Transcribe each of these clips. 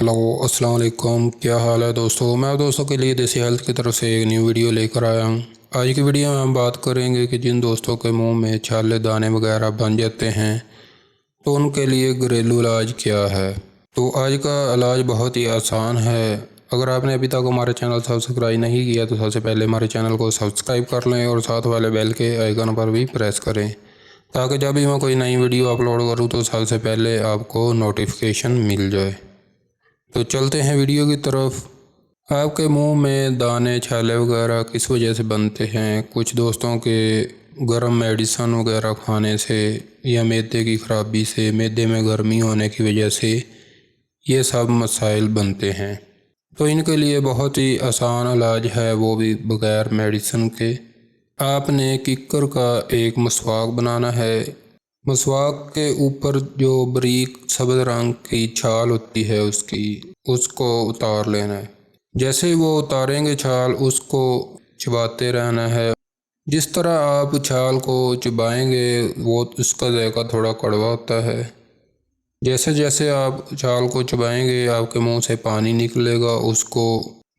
Hello अस्सलाम वालेकुम, क्या हाल है दोस्तों। मैं दोस्तों के लिए देसी हेल्थ की तरफ से एक न्यू वीडियो लेकर आया हूँ। आज की वीडियो में हम बात करेंगे कि जिन दोस्तों के मुंह में छाले दाने वगैरह बन जाते हैं तो उनके लिए घरेलू इलाज क्या है। तो आज का इलाज बहुत ही आसान है। अगर आपने अभी तक हमारे चैनल सब्सक्राइब नहीं किया तो सबसे पहले हमारे चैनल को सब्सक्राइब कर लें और साथ वाले बेल के आइकन पर भी प्रेस करें, ताकि जब भी मैं कोई नई वीडियो अपलोड करूँ तो सबसे पहले आपको नोटिफिकेशन मिल जाए। तो चलते हैं वीडियो की तरफ। आपके मुंह में दाने छाले वगैरह किस वजह से बनते हैं? कुछ दोस्तों के गर्म मेडिसन वगैरह खाने से या मैदे की ख़राबी से, मैदे में गर्मी होने की वजह से ये सब मसाइल बनते हैं। तो इनके लिए बहुत ही आसान इलाज है, वो भी बग़ैर मेडिसन के। आपने किक्कर का एक मसवाक बनाना है। मसवाक के ऊपर जो बारीक सब्ज़ रंग की छाल होती है उसको उतार लेना है। जैसे ही वो उतारेंगे छाल, उसको चबाते रहना है। जिस तरह आप छाल को चबाएंगे वो उसका जायका थोड़ा कड़वा होता है। जैसे जैसे आप छाल को चबाएंगे आपके मुंह से पानी निकलेगा, उसको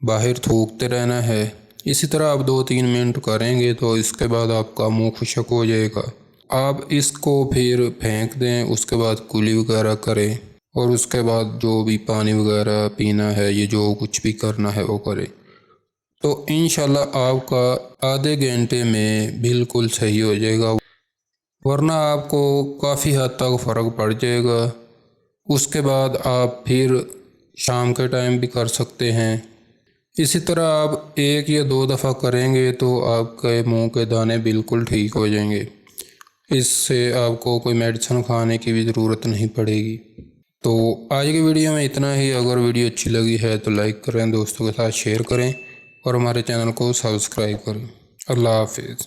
बाहर थूकते रहना है। इसी तरह आप 2-3 मिनट करेंगे तो इसके बाद आपका मुंह खुश्क हो जाएगा। आप इसको फिर फेंक दें, उसके बाद कुली वगैरह करें और उसके बाद जो भी पानी वगैरह पीना है, ये जो कुछ भी करना है वो करें। तो इंशाल्लाह आपका आधे घंटे में बिल्कुल सही हो जाएगा, वरना आपको काफ़ी हद तक फ़र्क पड़ जाएगा। उसके बाद आप फिर शाम के टाइम भी कर सकते हैं। इसी तरह आप 1 या 2 दफ़ा करेंगे तो आपके मुंह के दाने बिल्कुल ठीक हो जाएंगे। इससे आपको कोई मेडिसिन खाने की भी ज़रूरत नहीं पड़ेगी। तो आज की वीडियो में इतना ही। अगर वीडियो अच्छी लगी है तो लाइक करें, दोस्तों के साथ शेयर करें और हमारे चैनल को सब्सक्राइब करें। अल्लाह हाफिज़।